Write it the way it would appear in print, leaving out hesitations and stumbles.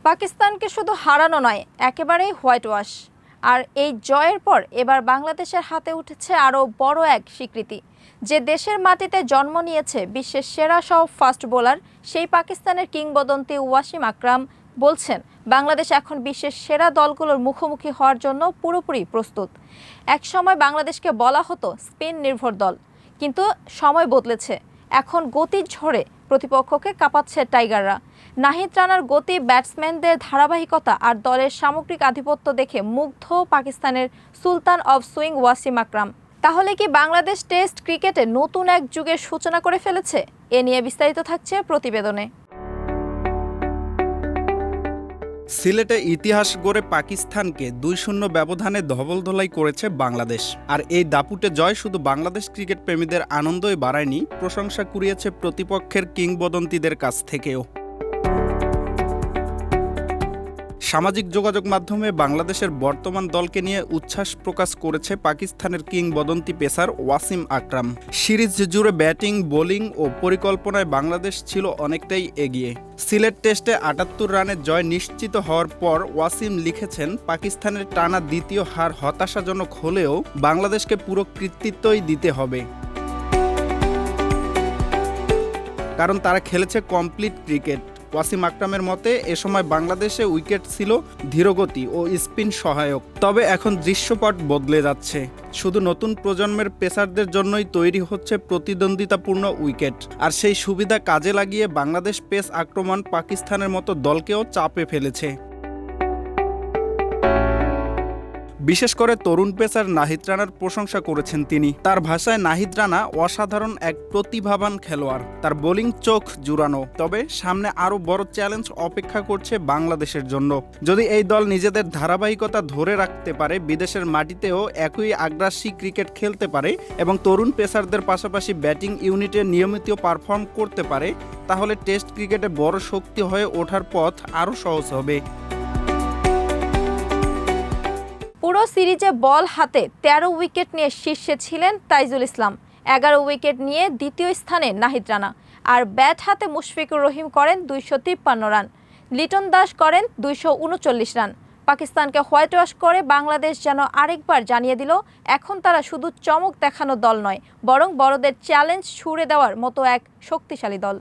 পাকিস্তানকে শুধু হারানো নয়, একেবারেই হোয়াইট ওয়াশ। আর এই জয়ের পর এবার বাংলাদেশের হাতে উঠেছে আরও বড় এক স্বীকৃতি। যে দেশের মাটিতে জন্ম নিয়েছে বিশ্বের সেরা সব ফাস্ট বোলার, সেই পাকিস্তানের কিংবদন্তি ওয়াসিম আকরাম বলছেন বাংলাদেশ এখন বিশ্বের সেরা দলগুলোর মুখোমুখি হওয়ার জন্য পুরোপুরি প্রস্তুত। একসময় বাংলাদেশকে বলা হতো স্পিন নির্ভর দল, কিন্তু সময় বদলেছে। এখন গতির ঝড়ে প্রতিপক্ষকে কাঁপাচ্ছে টাইগাররা। নাহিদ রানার গতি, ব্যাটসম্যানদের ধারাবাহিকতা আর দলের সামগ্রিক আধিপত্য দেখে মুগ্ধ পাকিস্তানের সুলতান অব সুইং ওয়াসিম আকরাম। তাহলে কি বাংলাদেশ টেস্ট ক্রিকেটে নতুন এক যুগের সূচনা করে ফেলেছে? এ নিয়ে বিস্তারিত থাকছে প্রতিবেদনে। সিলেটে ইতিহাস গড়ে পাকিস্তানকে ২-০ ব্যবধানে ধবলধোলাই করেছে বাংলাদেশ। আর এই দাপুটে জয় শুধু বাংলাদেশ ক্রিকেট প্রেমীদের আনন্দই বাড়ায়নি, প্রশংসা কুড়িয়েছে প্রতিপক্ষের কিংবদন্তিদের কাছ থেকেও। সামাজিক যোগাযোগ মাধ্যমে বাংলাদেশের বর্তমান দলকে নিয়ে উচ্ছ্বাস প্রকাশ করেছে পাকিস্তানের কিংবদন্তি পেসার ওয়াসিম আকরাম। সিরিজ জুড়ে ব্যাটিং, বোলিং ও পরিকল্পনায় বাংলাদেশ ছিল অনেকটাই এগিয়ে। সিলেট টেস্টে ৭৮ রানের জয় নিশ্চিত হওয়ার পর ওয়াসিম লিখেছেন, পাকিস্তানের টানা দ্বিতীয় হার হতাশাজনক হলেও বাংলাদেশকে পুরো কৃতিত্বই দিতে হবে, কারণ তারা খেলেছে কমপ্লিট ক্রিকেট। ওয়াসিম আকরামের মতে এ সময় বাংলাদেশে উইকেট ছিল ধীরগতি ও স্পিন সহায়ক। তবে এখন দৃশ্যপট বদলে যাচ্ছে। শুধু নতুন প্রজন্মের পেসারদের জন্যই তৈরি হচ্ছে প্রতিদ্বন্দ্বিতাপূর্ণ উইকেট। আর সেই সুবিধা কাজে লাগিয়ে বাংলাদেশ পেস আক্রমণ পাকিস্তানের মতো দলকেও চাপে ফেলেছে। বিশেষ করে তরুণ পেসার নাহিদ রানার প্রশংসা করেছেন তিনি। তার ভাষায় নাহিদ রানা অসাধারণ এক প্রতিভাবান খেলোয়াড়। তার বোলিং চোখ জুড়ানো। তবে সামনে আরও বড় চ্যালেঞ্জ অপেক্ষা করছে বাংলাদেশের জন্য। যদি এই দল নিজেদের ধারাবাহিকতা ধরে রাখতে পারে, বিদেশের মাটিতেও একই আগ্রাসী ক্রিকেট খেলতে পারে এবং তরুণ পেসারদের পাশাপাশি ব্যাটিং ইউনিটে নিয়মিত পারফর্ম করতে পারে, তাহলে টেস্ট ক্রিকেটে বড় শক্তি হয়ে ওঠার পথ আরও সহজ হবে। পুরো সিরিজে বল হাতে ১৩ উইকেট নিয়ে শীর্ষে ছিলেন তাইজুল ইসলাম, ১১ উইকেট নিয়ে দ্বিতীয় স্থানে নাহিদ রানা। আর ব্যাট হাতে মুশফিকুর রহিম করেন ২৫৩ রান, লিটন দাস করেন ২৩৯ রান। পাকিস্তানকে হোয়াইট ওয়াশ করে বাংলাদেশ যেন আরেকবার জানিয়ে দিল, এখন তারা শুধু চমক দেখানো দল নয়, বরং বড়দের চ্যালেঞ্জ ছুড়ে দেওয়ার মতো এক শক্তিশালী দল।